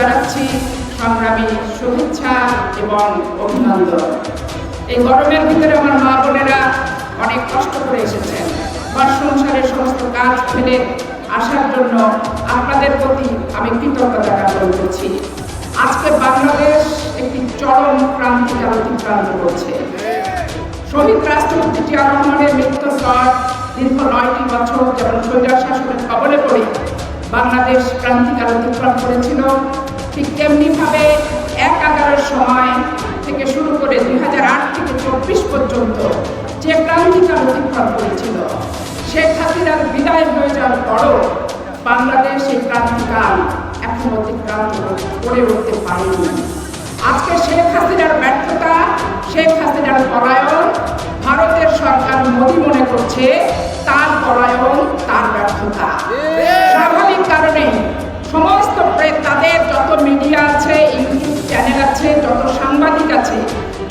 জানাচ্ছি সংগ্রামী শুভেচ্ছা এবং অভিনন্দন। এই গরমের ভিতরে আমার মা বোনেরা অনেক কষ্ট করে এসেছেন, ঘর সংসারের সমস্ত কাজ ফেলে আসার জন্য আপনাদের প্রতি আমি কৃতজ্ঞতা জ্ঞাপন করছি। আজকে বাংলাদেশ একটি চরম ক্রান্তিকাল অতিক্রান্ত করছে। শহীদ রাষ্ট্রপতি জিয়া রহমানের মৃত্যুর পর দীর্ঘ 9টি বছর যেমন স্বৈরাচার শাসনের কবলে পড়ে বাংলাদেশ ক্রান্তিকাল অতিক্রম করেছিল, ঠিক তেমনিভাবে ১/১১ সময় থেকে শুরু করে ২০০৮ থেকে ২৪ পর্যন্ত যে ক্রান্তিকাল অতিক্রম করেছিল, শেখ হাসিনার বিদায় হয়ে যাওয়ার পরও বাংলাদেশ এই ক্রান্তিকাল এখন অতিক্রান্ত করে উঠতে পারেনি। আজকে শেখ হাসিনার ব্যর্থতা, শেখ হাসিনার পলায়ন ভারতের সরকার মোদি মনে করছে তার পলায়ন, তার ব্যর্থতা। স্বাভাবিক কারণে সমস্ত তাদের যত মিডিয়া আছে, ইউটিউব চ্যানেল আছে, যত সাংবাদিক আছে,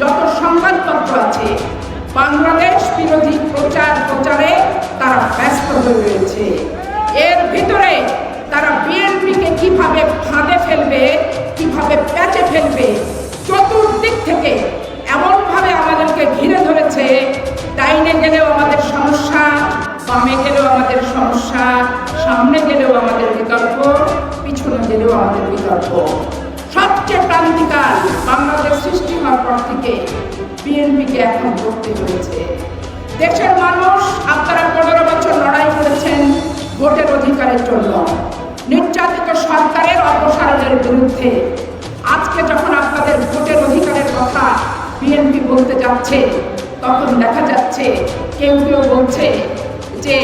যত সংবাদপত্র আছে, বাংলাদেশ বিরোধী প্রচারে তারা ব্যস্ত হয়ে রয়েছে। এর ভিতরে তারা বিএনপিকে কিভাবে ফাঁদে ফেলবে, কিভাবে প্যাচে ফেলবে, চতুর্দিক থেকে এমনভাবে আমাদেরকে ঘিরে ধরেছে। ডাইনে গেলেও আমাদের সমস্যা, বামে গেলেও আমাদের সমস্যা, সামনে গেলেও আমাদের বিতর্ক, পিছনে গেলেও আমাদের বিতর্ক। সবচেয়ে ক্রান্তিকাল বাংলাদেশ সৃষ্টি হওয়ার পর থেকে বিএনপিকে এখন করতে হয়েছে। দেশের মানুষ, আপনারা 15 বছর লড়াই করেছেন ভোটের অধিকারের জন্য, নির্যাতিত সরকারের অপসারণের বিরুদ্ধে। আজকে যখন আপনাদের ভোটের অধিকারের কথা বিএনপি বলতে যাচ্ছে, তখন দেখা যাচ্ছে কেউ কেউ বলছে যে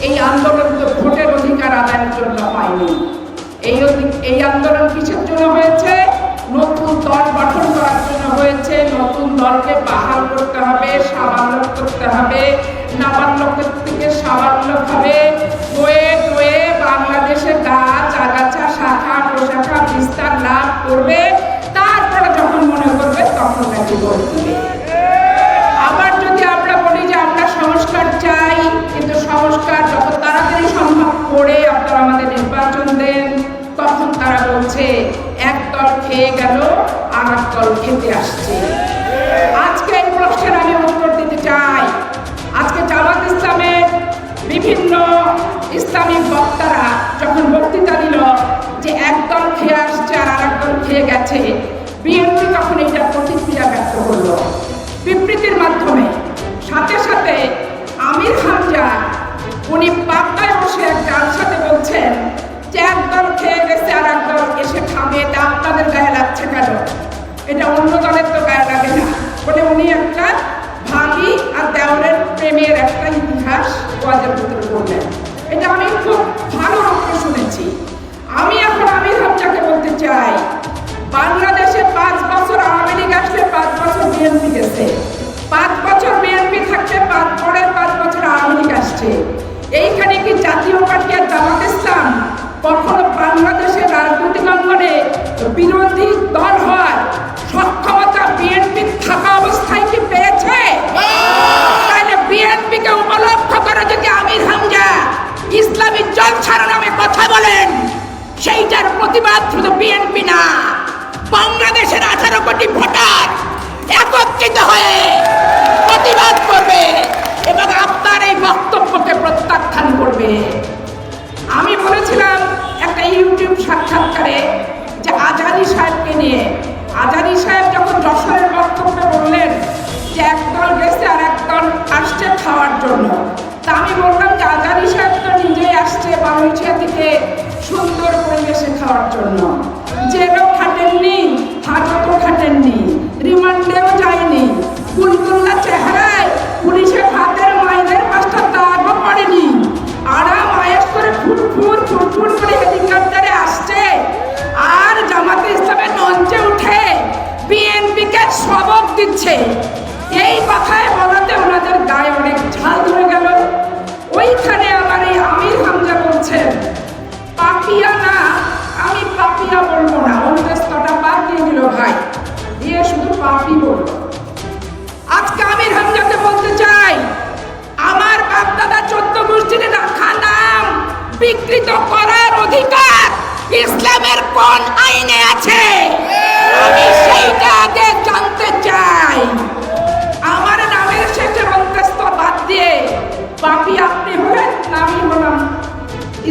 এই আন্দোলন তো ভোটের অধিকার আদায়ের জন্য হয়নি। এই আন্দোলন কিসের জন্য হয়েছে? নতুন দল গঠন করার জন্য হয়েছে। নতুন দলকে বাহাল করতে হবে, সাবালক করতে হবে, নাবালক থেকে সাবালক হবে, হয়ে হয়ে বাংলাদেশে গাছ আগাছা, শাখা প্রশাখা বিস্তার লাভ করবে। তারপরে যখন মনে করবে তখন নাকি ভোট দিবে। আবার যদি আমরা বলি যে আমরা সংস্কার চাই, কিন্তু সংস্কার যত তাড়াতাড়ি সম্ভব করে আপনারা আমাদের নির্বাচন দেন, তখন তারা বলছে এক দল খেয়ে গেল আর এক দল খেতে আসছে। আজকে এই প্রশ্নের আমি উত্তর দিতে চাই। আজকে জামাত ইসলামের বিভিন্ন ইসলামী বক্তারা যখন বক্তৃতা দিল যে একদল খেয়ে আসছে আর আরেক দল খেয়ে গেছে, বিএনপি তখন এইটা প্রতিক্রিয়া ব্যক্ত করলো বিবৃতির মাধ্যমে। সাথে সাথে আমির হামজা উনি পাবনায় বসে এক জালসাতে বলছেন যে একদল খেয়ে গেছে আর একদল এসে খাবে, এটা আপনাদের গায়ে লাগছে কেন? এটা অন্য দলের তো গায়ে লাগে না বলে উনি একটা ভাবি আর দেওয়ারের প্রেমের একটা ইতিহাস ওয়াজের ভিতরে বললেন। এটা আমি খুব ভালো রকম শুনেছি। আমি এখন আমির হামজাকে বলতে চাই, বাংলাদেশে 5 বছর আওয়ামী লীগ আসলে 5 বছর বিএনপি গেছে, 5 বছর বিএনপি থাকলে পরের 5 বছর আওয়ামী লীগ আসছে। এইখানে কি জাতীয় পার্টি আর জামাত ইসলাম কখনো বাংলাদেশের রাজনৈতিক অঙ্গনে বিরোধী দল হওয়ার সক্ষমতা বিএনপি থাকা অবস্থায় কি পেয়েছে? তাহলে বিএনপিকে উপলক্ষ করে যদি আমির হামজা ইসলামী জলসার নামে কথা বলেন, সেইটার প্রতিবাদ শুধু বিএনপি না, বাংলাদেশের 18 কোটি ভোটার একত্রিত হয়ে প্রতিবাদ করবে এবং আপনার এই বক্তব্যকে প্রত্যাখ্যান করবে। আমি বলেছিলাম একটা ইউটিউব সাক্ষাৎকারে যে আজহারী সাহেবকে নিয়ে, আজহারী সাহেব যখন যশোরের বক্তব্যে বললেন যে একদল গেছে আর একদল আসছে খাওয়ার জন্য, তা আমি বললাম যে আজহারী সাহেব তো নিজেই আসছে বালুচিয়া থেকে সুন্দর পরিবেশে খাওয়ার জন্য, জেলও খাটেননি, হাজতও খাটেননি, রিমান্ডেও যায়নি, বুলবুল্লা চেহারায় পুলিশের হাতের মাইনের 5টা দাগও পড়েনি, আরাম আয়েস করে ফুটফুট করে হেলিকপ্টারে আসছে আর জামাতে ইসলামের মঞ্চে উঠে বিএনপিকে সবক দিচ্ছে। এই কথায় বলাতে ওনাদের গায়ে অনেক ঝাল ধরে গেল। ওইখানে আমার এই আমির হামজা বলছেন পাপিয়া না, আমি পাপিয়া বলবো না, অন্তস্তটা বাদ দিয়ে দিল ভাই, দিয়ে শুধু পাপি বলবো। কোন আইনে আছে আমি সেইটা আগে জানতে চাই। আমার নামের শেষের অন্তঃস্থ বাদ দিয়ে পাপী আপনি হলেন, আমি হলাম।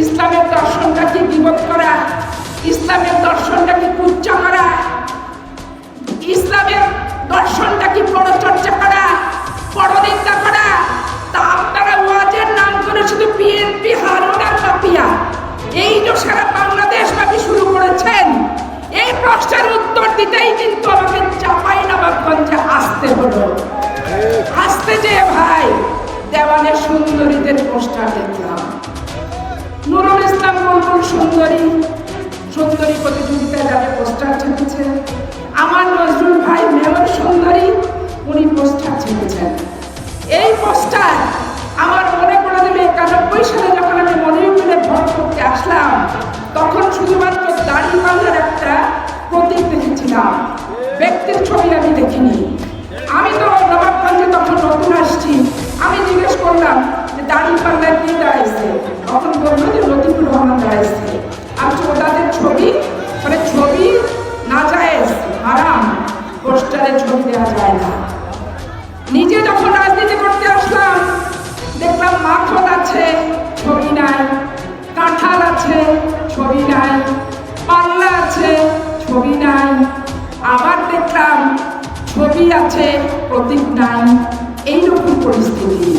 ইসলামের দর্শনটা কি বিপদ করা, ইসলামের দর্শনটা কি পূজা করা, ইসলামের দর্শনটা কি পরচর্চা করা, পরনিন্দা করা? তা আপনারা ওয়াজের নাম করে শুধু বিএনপি হারুন আর পাপিয়া এই যে সারা বাংলাদেশ ব্যাপী শুরু করেছেন, এই প্রশ্নের উত্তর দিতেই কিন্তু আমাকে চাঁপাইনবাবগঞ্জে আসতে হলো। আসতে যে ভাই দেওয়ালে সুন্দরীদের পোস্টার দেখলাম, নুরুল ইসলাম বুলবুল সুন্দরী সুন্দরী প্রতিযোগিতায় যাবে পোস্টার ছেপেছে। আমার নজরুল ভাই মেয়র সুন্দরী, উনি পোস্টার ছেপেছেন। এই পোস্টার আমার মনে পড়ে দেবে 91 সালে যখন আমি মনিরুলে ভোট করতে আসলাম, তখন শুধুমাত্র দাড়িপাল্লার একটা প্রতীক দেখেছিলাম, ব্যক্তির ছবি আমি দেখিনি। আমি তো নবাবগঞ্জে তখন নতুন আসছি, আমি জিজ্ঞেস করলাম যে দাড়িপাল্লায় কি দাঁড়াইছে, তখন বললো যে লতিফুর রহমান দাঁড়াইছে। আমি ওদের ছবি মানে ছবি না যায়, হারাম, পোস্টারে ছবি দেওয়া যায় না। নিজে যখন রাজনীতি করতে আসলাম দেখলাম মাখন আছে, ছবি নাই, কাঁঠাল আছে, ছবি নাই, পাল্লা আছে, ছবি নাই, আবার দেখলাম ছবি আছে, প্রতীক নাই। এইরকম পরিস্থিতি।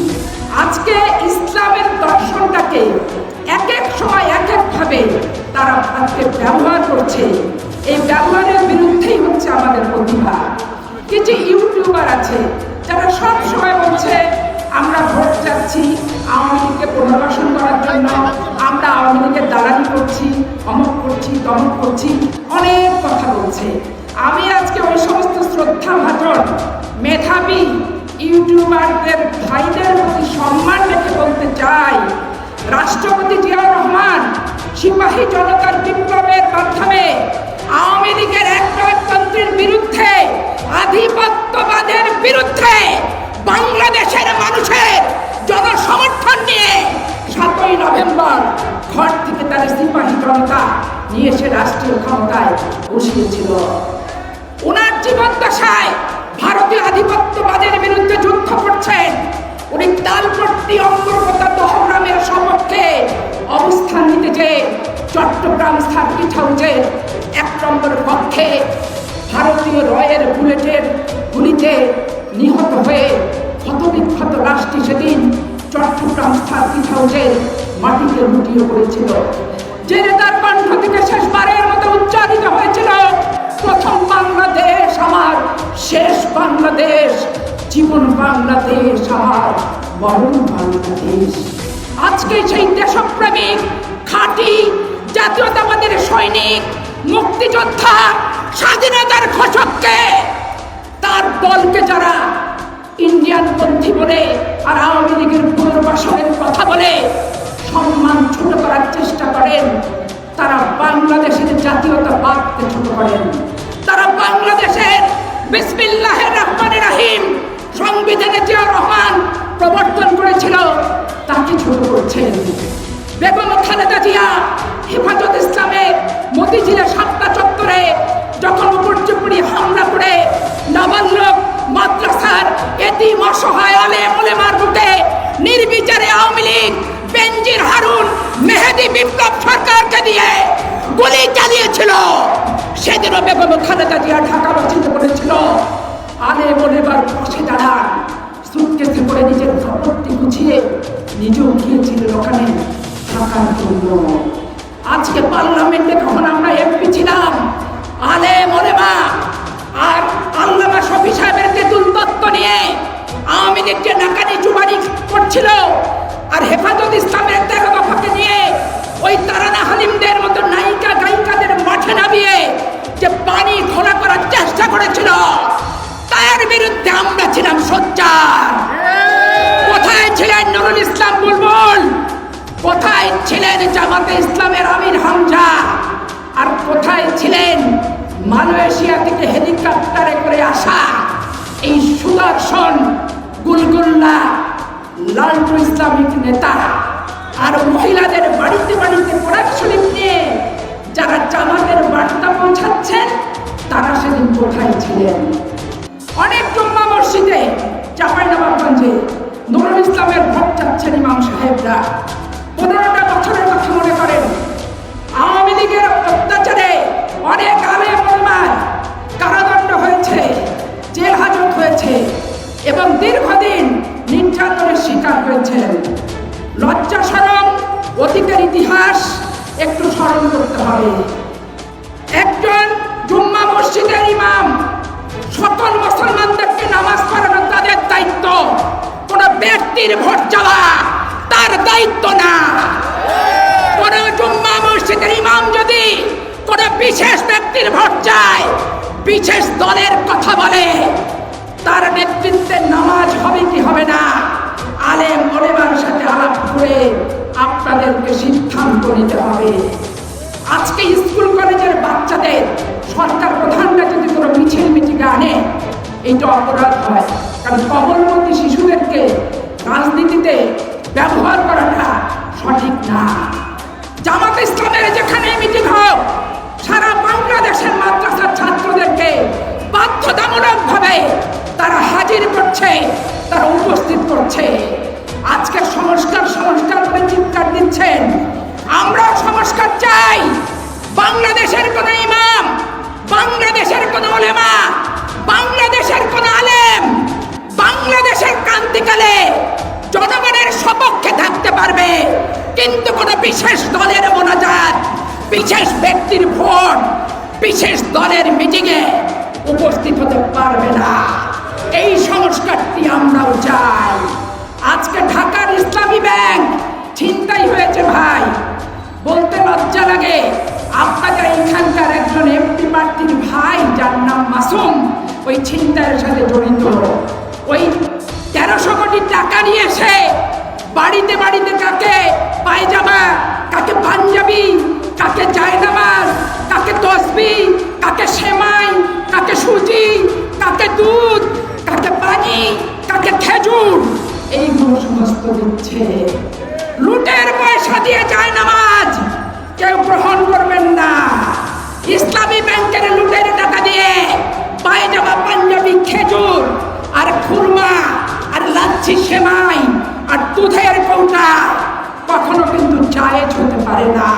আজকে ইসলামের দর্শনটাকে এক এক সময় এক একভাবে তারা আজকে ব্যবহার করছে। এই ব্যবহারের বিরুদ্ধেই হচ্ছে আমাদের প্রতিবাদ। কিছু ইউটিউবার আছে যারা সব সময় বলছে আমরা ভোট চাচ্ছি আওয়ামী লীগকে পুনর্বাসন করার জন্য, আমরা আওয়ামী লীগের দালালি করছি, অমক করছি, তমক করছি, অনেক কথা বলছে। আমি আজকে ওই সমস্ত শ্রদ্ধাভাজন মেধাবী ইউটিউবারদের ভাইদের প্রতি সম্মান রেখে বলতে চাই, রাষ্ট্রপতি জিয়াউর রহমান সিপাহী জনতার বিপ্লবের মাধ্যমে আওয়ামী লীগের একনায়কতন্ত্রের বিরুদ্ধে, আধিপত্যবাদের বিরুদ্ধে বাংলাদেশের মানুষের জনসমর্থন নিয়ে 7ই নভেম্বর ঘর থেকে তার সিপাহী জনতা নিয়ে এসে রাষ্ট্রীয় ক্ষমতায় বসিয়েছিল। ওনার জীবদ্দশায় ভারতীয় আধিপত্যবাদের বিরুদ্ধে যুদ্ধ করছেন। উনি তালপট্টি অঙ্গরপতা দহগ্রামের সপক্ষে অবস্থান নিতে যে চট্টগ্রাম সার্কিট হাউসের 1 নম্বর কক্ষে ভারতীয় রয়ের বুলেটের গুলিতে নিহত হয়ে ক্ষতবিক্ষত লাশটি সেদিন চট্টগ্রাম সার্কিট হাউসের মাটিতে লুটিয়ে পড়েছিল। যে নেতার কণ্ঠ থেকে শেষবারের মতো উচ্চারিত হয়েছিল, প্রথম বাংলাদেশ আমার, শেষ বাংলাদেশ, জীবন বাংলাদেশ আমার, মরণ বাংলাদেশ। আজকে সেই দেশপ্রেমিক খাঁটি জাতীয়তাবাদের সৈনিক, মুক্তিযোদ্ধা, স্বাধীনতার ঘোষককে, তার দলকে যারা ইন্ডিয়ান পন্থী বলে আর আওয়ামী লীগের পুনর্বাসনের কথা বলে সম্মান ছোট করার চেষ্টা করেন, তারা বাংলাদেশের জাতীয়তাবাদকে ছোট করেন। তারা বাংলাদেশের বিসমিল্লাহির রহমানির রহিম সংবিধানে জিয়াউর রহমান প্রবর্তন করেছিল তাকে ছোট করছেন। বেগম খালেদা জিয়া হেফাজত ইসলামের মতিঝিলের শাপলা চত্বরে যখন উপর্যুপরি হামলা করে নাবালক মাদ্রাসার এতিম অসহায় আলেম ওলেমার বুকে নির্বিচারে আওয়ামী লীগ বেনজির হারুন মেহেদী বিপ্লব সরকারকে দিয়ে গুলি চালিয়েছিল, সেদিনও বেগম খালেদা জিয়া ঢাকাবাসীকে বলেছিল আলেম ওলেমার পাশে দাঁড়ান। সুটকেসে করে নিজের সম্পত্তি গুছিয়ে নিজেও গিয়েছিলেন ওখানে থাকার জন্য। আজকে পার্লামেন্টে যখন আমরা এমপি ছিলাম, আলেম ওলেমা আর আল্লামা শফি সাহেবের তেতুল তত্ত্ব নিয়ে আওয়ামী লীগ যে নাকানি চুবানি করছিল, আর হেফাজত ইসলামের 13 দফাকে নিয়ে ওই তারানা হালিমদের মতো নায়িকা গায়িকাদের মাঠে নামিয়ে যে পানি ঘোলা করার চেষ্টা করেছিল, তার বিরুদ্ধে আমরা ছিলাম সোচ্চার। কোথায় ছিলেন নুরুল ইসলাম বুলবুল? কোথায় ছিলেন জামাতে ইসলামের আমির হামজা? আর কোথায় ছিলেন মালয়েশিয়া থেকে হেলিকপ্টারে করে আসা এই সুদর্শন গুলগুল্লা লালটু ইসলামিক নেতা? আর মহিলাদের বাড়িতে বাড়িতে কোরআন শরীফ নিয়ে যারা জামাতের বার্তা পৌঁছাচ্ছেন তারা সেদিন কোথায় ছিলেন? অনেক জুম্মা মসজিদে চাঁপাইনবাবগঞ্জে নুরুল ইসলামের ভোট চাচ্ছেন ইমাম সাহেবরা। 15টা বছরের কথা মনে করেন। আওয়ামী লীগের অত্যাচারে অনেক আলেম ওলামার কারাদণ্ড হয়েছে, জেল হাজত হয়েছে এবং দীর্ঘদিন নির্যাতনের শিকার হয়েছেন। লজ্জা শরম অতীতের ইতিহাস একটু স্মরণ করতে হবে। একজন জুম্মা মসজিদের ইমাম সকল মুসলমানদেরকে নামাজ পড়ানো তাদের দায়িত্ব, কোন ব্যক্তির ভোট চাওয়া তার দায়িত্ব না। কোন জুম্মা মসজিদের ইমাম যদি কোন বিশেষ ব্যক্তির ভোট চায়, বিশেষ দলের কথা বলে, তার নেতৃত্বে নামাজ হবে কি হবে না আলেম ওলামার সাথে আলাপ করে আপনাদেরকে সিদ্ধান্ত নিতে হবে। আজকে স্কুল কলেজের বাচ্চাদের সরকার প্রধানরা যদি কোনো মিছিল মিটিংয়ে আনে, এইটা অপরাধ হয়। কারণ কবলমতী শিশুদেরকে রাজনীতিতে ব্যবহার করাটা সঠিক না। জামাত ইসলামের যেখানে মিটিং হোক, সারা বাংলাদেশের মাদ্রাসার ছাত্রদেরকে বাধ্যতামূলকভাবে তারা হাজির করছে, তারা উপস্থিত করছে। আজকে সংস্কার সংস্কার বলে চিৎকার দিচ্ছেন, আমরা সংস্কার চাই। বাংলাদেশের কোন ইমাম, বাংলাদেশের কোন উলেমা, বাংলাদেশের কোন আলেম বাংলাদেশের ক্রান্তিকালে জনগণের সপক্ষে থাকতে পারবে, কিন্তু কোন বিশেষ দলের মোনাজাত, বিশেষ ব্যক্তির ভোট, বিশেষ দলের মিটিংয়ে উপস্থিত হতে পারবে না। এই সংস্কারটি আমরাও চাই। আজকে ঢাকার ইসলামী ব্যাংক ছিনতাই হয়েছে ভাই, বলতে লজ্জা লাগে। আপনাদের এইখানকার একজন এমপি প্রার্থীর ভাই, যার নাম মাসুম, ওই ছিনতাইয়ের সাথে জড়িত। ওই 1300 কোটি টাকা নিয়ে এসে বাড়িতে বাড়িতে কাকে পায়জামা, কাকে পাঞ্জাবি, কাকে জায়নামাজ, কাকে তসবি, কাকে সেমাই, কাকে সুজি, কাকে দুধ, কাকে পানি, কাকে খেজুর, এইগুলো সমস্ত দিচ্ছে। লুটের পয়সা দিয়ে জায়নামাজ কেউ গ্রহণ করবেন না। ইসলামী ব্যাংকের লুটের টাকা দিয়ে পায়জামা, পাঞ্জাবি, খেজুর আর খুরমা আর লাচ্ছি, সেমাই আর দুধের কৌটা কখনো কিন্তু জায়েজ হতে পারে না।